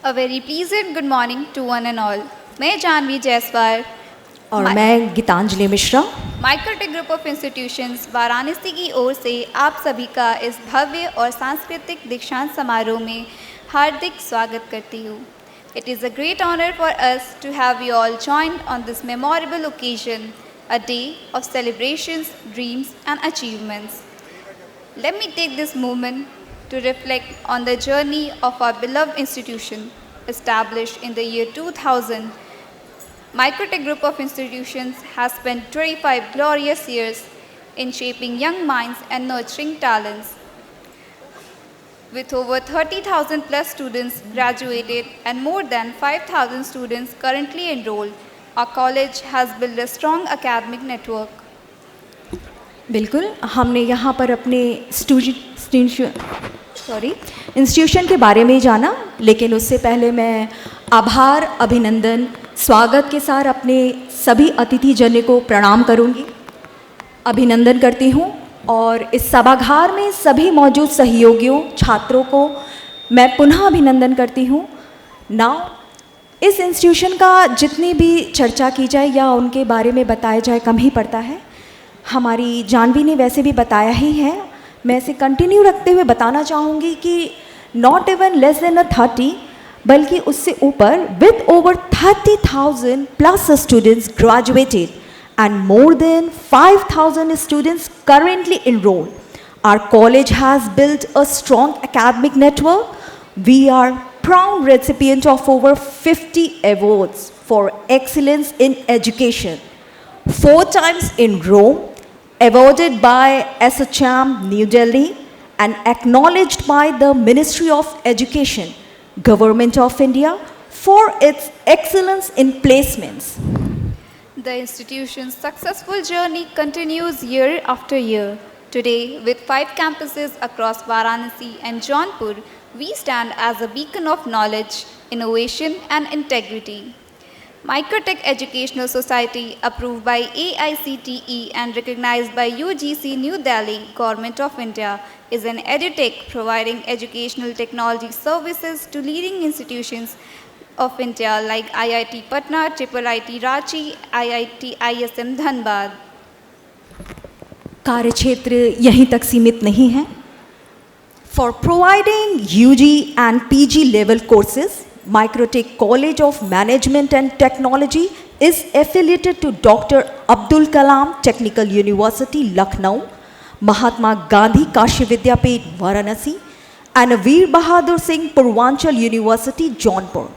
A very pleasant good morning to one and all. मैं जानवी जायसवाल और मैं Geetanjali Mishra Microtek group of institutions Varanasi की ओर से आप सभी का इस भव्य और सांस्कृतिक दीक्षांत समारोह में हार्दिक स्वागत करती हूँ. It is a great honor for us to have you all joined on this memorable occasion, a day of celebrations, dreams and achievements. Let me take this moment to reflect on the journey of our beloved institution, established in the year 2000. Microtech Group of Institutions has spent 25 glorious years in shaping young minds and nurturing talents. With over 30,000 plus students graduated and more than 5,000 students currently enrolled, our college has built a strong academic network. बिल्कुल हमने यहाँ पर अपने institution के बारे में जाना, लेकिन उससे पहले मैं आभार, अभिनंदन, स्वागत के साथ अपने सभी अतिथि जन को प्रणाम करूँगी, अभिनंदन करती हूँ और इस सभागार में सभी मौजूद सहयोगियों, छात्रों को मैं पुनः अभिनंदन करती हूँ. नाउ इस इंस्टीट्यूशन का जितनी भी चर्चा की जाए या उनके बारे में बताया जाए कम ही पड़ता है. हमारी जानवी ने वैसे भी बताया ही है, मैं इसे कंटिन्यू रखते हुए बताना चाहूँगी कि नॉट इवन लेस देन 30 बल्कि उससे ऊपर with over 30,000 plus students graduated and more than 5,000 students currently enrolled. Our college has built a strong academic network. We are proud recipient of over 50 awards for excellence in education. 4 times in Rome, awarded by SHM New Delhi and acknowledged by the Ministry of Education, Government of India for its excellence in placements. The institution's successful journey continues year after year. Today, with 5 campuses across Varanasi and Jaunpur, we stand as a beacon of knowledge, innovation and integrity. Microtech Educational Society, approved by AICTE and recognized by UGC New Delhi, Government of India, is an edutech providing educational technology services to leading institutions of India like IIT Patna, IIIT Ranchi, IIT ISM Dhanbad. कार्यक्षेत्र यहीं तक सीमित नहीं है. For providing UG and PG level courses, Microtech College of Management and Technology is affiliated to Dr. Abdul Kalam Technical University, Lucknow, Mahatma Gandhi Kashi Vidyapith, Varanasi, and Veer Bahadur Singh Purvanchal University, Jaunpur.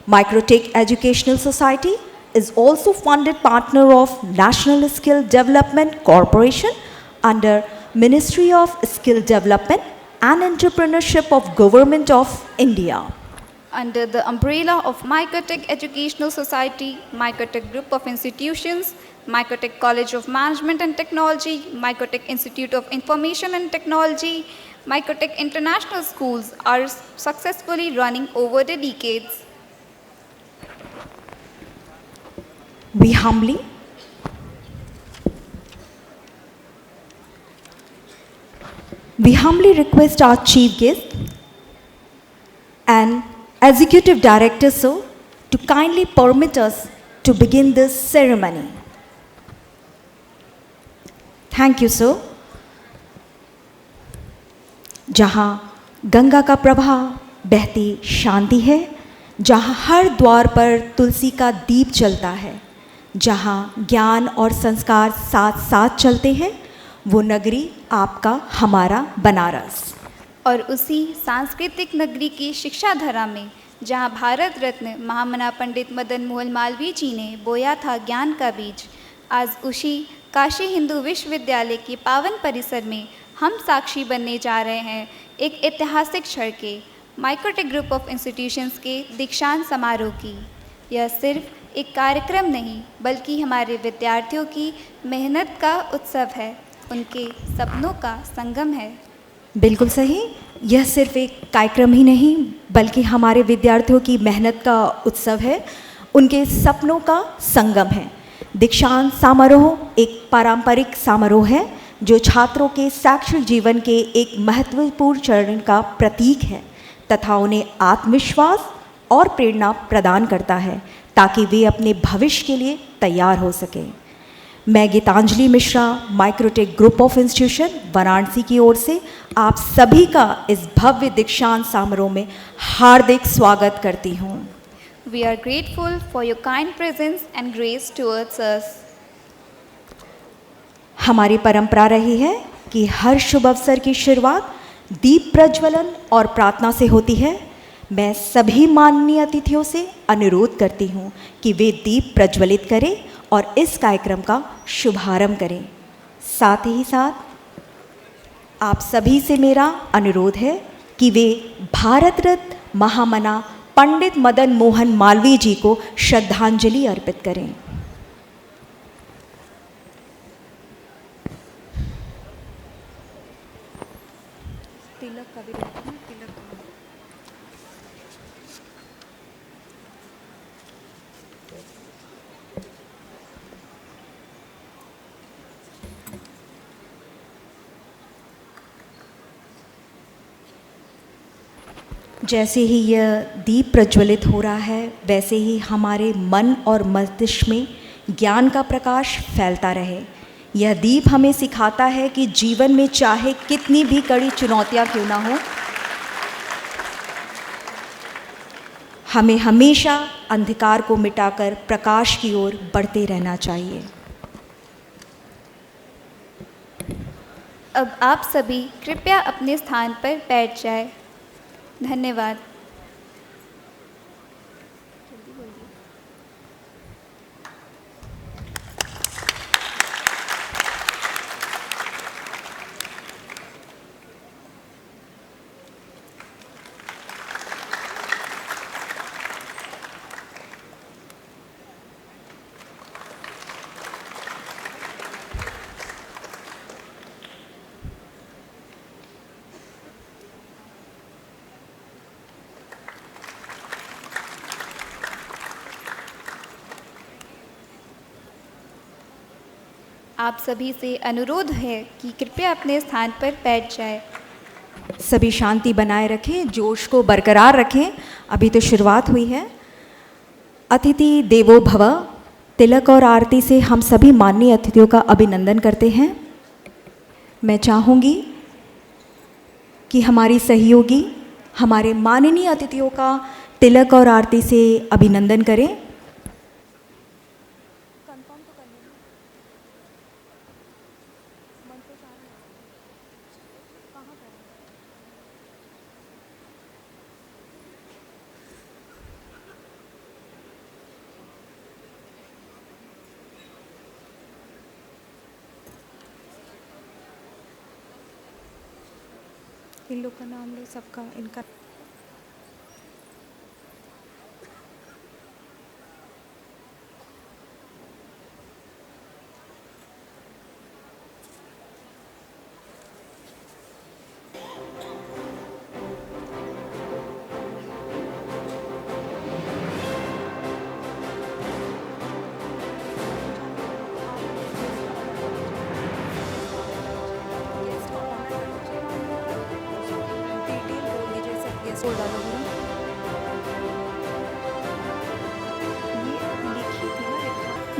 Microtech Educational Society is also funded partner of National Skill Development Corporation under Ministry of Skill Development and Entrepreneurship of Government of India. Under the umbrella of Microtech Educational Society, Microtech Group of Institutions, Microtech College of Management and Technology, Microtech Institute of Information and Technology, Microtech International Schools are successfully running over the decades. We humbly request our chief guest and executive director sir to kindly permit us to begin this ceremony. Thank you sir. जहाँ गंगा का प्रवाह बहती शांति है, जहाँ हर द्वार पर तुलसी का दीप जलता है, जहाँ ज्ञान और संस्कार साथ साथ चलते हैं, वो नगरी आपका हमारा बनारस. और उसी सांस्कृतिक नगरी की शिक्षा धारा में जहाँ भारत रत्न महामना पंडित मदन मोहन मालवीय जी ने बोया था ज्ञान का बीज, आज उसी काशी हिंदू विश्वविद्यालय के पावन परिसर में हम साक्षी बनने जा रहे हैं एक ऐतिहासिक क्षण के, माइक्रोटेक ग्रुप ऑफ इंस्टीट्यूशंस के दीक्षांत समारोह की. यह सिर्फ एक कार्यक्रम नहीं बल्कि हमारे विद्यार्थियों की मेहनत का उत्सव है, उनके सपनों का संगम है. बिल्कुल सही. यह सिर्फ एक कार्यक्रम ही नहीं बल्कि हमारे विद्यार्थियों की मेहनत का उत्सव है, उनके सपनों का संगम है. दीक्षांत समारोह एक पारंपरिक समारोह है जो छात्रों के शैक्षिक जीवन के एक महत्वपूर्ण चरण का प्रतीक है तथा उन्हें आत्मविश्वास, और प्रेरणा प्रदान करता है ताकि वे अपने भविष्य के लिए तैयार हो सकें। मैं Geetanjali Mishra Microtek group of institution Varanasi की ओर से आप सभी का इस भव्य दीक्षांत समारोह में हार्दिक स्वागत करती हूँ। We are grateful for your kind presence and grace towards us. हमारी परंपरा रही है कि हर शुभ अवसर की शुरुआत दीप प्रज्वलन और प्रार्थना से होती है। मैं सभी माननीय अतिथियों से अनुरोध करती हूँ कि वे दीप प्रज्वलित करें और इस कार्यक्रम का शुभारंभ करें। साथ ही साथ आप सभी से मेरा अनुरोध है कि वे भारत रत्न महामना पंडित मदन मोहन मालवीय जी को श्रद्धांजलि अर्पित करें। जैसे ही यह दीप प्रज्वलित हो रहा है, वैसे ही हमारे मन और मस्तिष्क में ज्ञान का प्रकाश फैलता रहे। यह दीप हमें सिखाता है कि जीवन में चाहे कितनी भी कड़ी चुनौतियां क्यों ना हो, हमें हमेशा अंधकार को मिटाकर प्रकाश की ओर बढ़ते रहना चाहिए। अब आप सभी कृपया अपने स्थान पर बैठ जाएं। धन्यवाद। आप सभी से अनुरोध है कि कृपया अपने स्थान पर बैठ जाएं। सभी शांति बनाए रखें, जोश को बरकरार रखें। अभी तो शुरुआत हुई है। अतिथि देवो भव तिलक और आरती से हम सभी माननीय अतिथियों का अभिनंदन करते हैं। मैं चाहूँगी कि हमारी सहयोगी हमारे माननीय अतिथियों का तिलक और आरती से अभिनंदन करें। इन लोग का नाम लो, सबका इनका।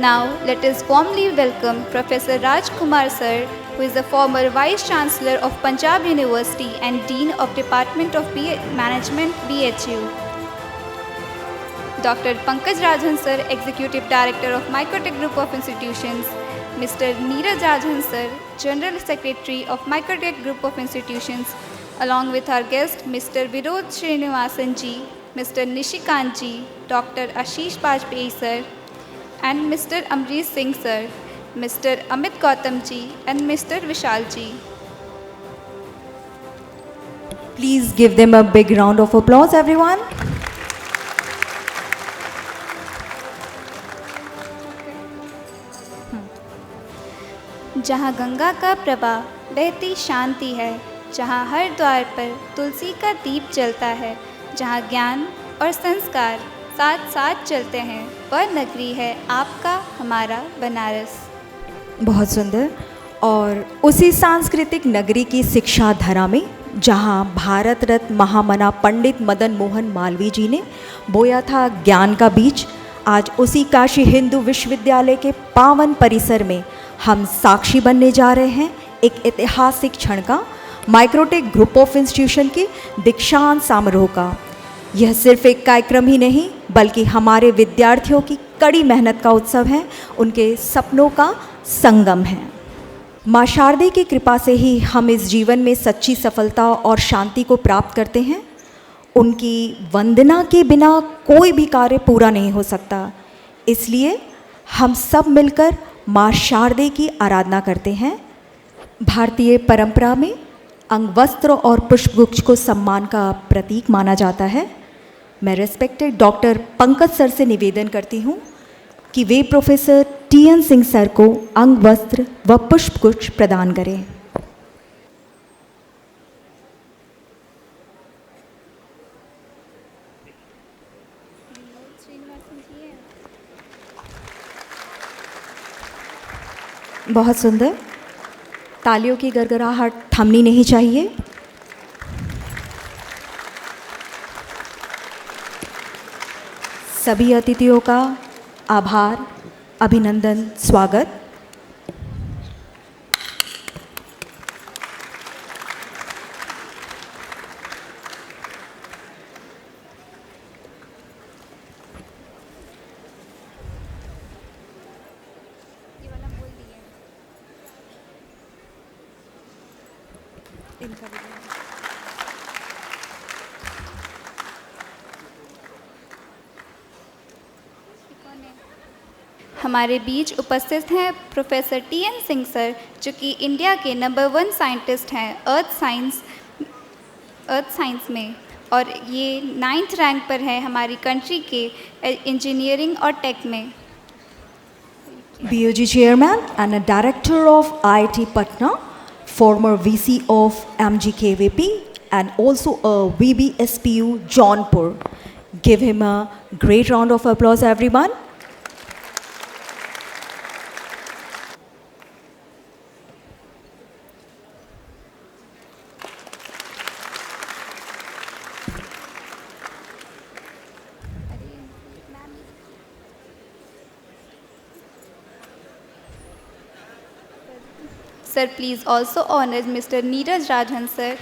Now, let us warmly welcome Professor Raj Kumar Sir, who is the former Vice Chancellor of Punjab University and Dean of Department of Management, BHU. Dr. Pankaj Rajan Sir, Executive Director of Microtech Group of Institutions. Mr. Neeraj Rajan Sir, General Secretary of Microtech Group of Institutions, along with our guest Mr. Virod Srinivasan Ji, Mr. Nishikant Ji, Dr. Ashish Bajpayee Sir, and Mr. Amrish Singh Sir, Mr. Amit Gautam Ji, and Mr. Vishal Ji. Please give them a big round of applause, everyone. जहाँ गंगा का प्रवाह बहती शांति है, जहाँ हर द्वार पर तुलसी का दीप जलता है, जहाँ ज्ञान और संस्कार साथ साथ चलते हैं, वह नगरी है आपका हमारा बनारस। बहुत सुंदर। और उसी सांस्कृतिक नगरी की शिक्षा धारा में जहां भारत रत्न महामना पंडित मदन मोहन मालवीय जी ने बोया था ज्ञान का बीज, आज उसी काशी हिंदू विश्वविद्यालय के पावन परिसर में हम साक्षी बनने जा रहे हैं एक ऐतिहासिक क्षण का, माइक्रोटेक ग्रुप ऑफ इंस्टीट्यूशन के दीक्षांत समारोह का। यह सिर्फ एक कार्यक्रम ही नहीं बल्कि हमारे विद्यार्थियों की कड़ी मेहनत का उत्सव है, उनके सपनों का संगम है। माँ शारदे की कृपा से ही हम इस जीवन में सच्ची सफलता और शांति को प्राप्त करते हैं। उनकी वंदना के बिना कोई भी कार्य पूरा नहीं हो सकता। इसलिए हम सब मिलकर माँ शारदे की आराधना करते हैं। भारतीय परंपरा में अंगवस्त्र और पुष्पगुच्छ को सम्मान का प्रतीक माना जाता है। मैं रेस्पेक्टेड डॉक्टर पंकज सर से निवेदन करती हूँ कि वे प्रोफेसर टी.एन. सिंह सर को अंगवस्त्र व पुष्पगुच्छ प्रदान करें। बहुत सुंदर, तालियों की गड़गड़ाहट थमनी नहीं चाहिए। सभी अतिथियों का आभार, अभिनंदन, स्वागत। हमारे बीच उपस्थित हैं प्रोफेसर टी.एन. सिंह सर, जो कि इंडिया के नंबर 1 साइंटिस्ट हैं अर्थ साइंस में, और ये 9th रैंक पर है हमारी कंट्री के इंजीनियरिंग और टेक में। BOG Chairman and a Director of IIT Patna, former VC of MGKVP and also a VBSPU Jaunpur. Give him a great round of applause, everyone. Sir, please also honor Mr. Neeraj Rajan, sir.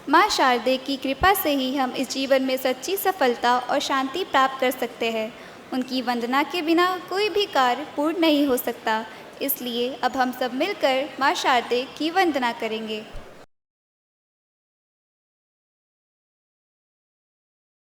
माँ शारदे की कृपा से ही हम इस जीवन में सच्ची सफलता और शांति प्राप्त कर सकते हैं। उनकी वंदना के बिना कोई भी कार्य पूर्ण नहीं हो सकता। इसलिए अब हम सब मिलकर माँ शारदे की वंदना करेंगे।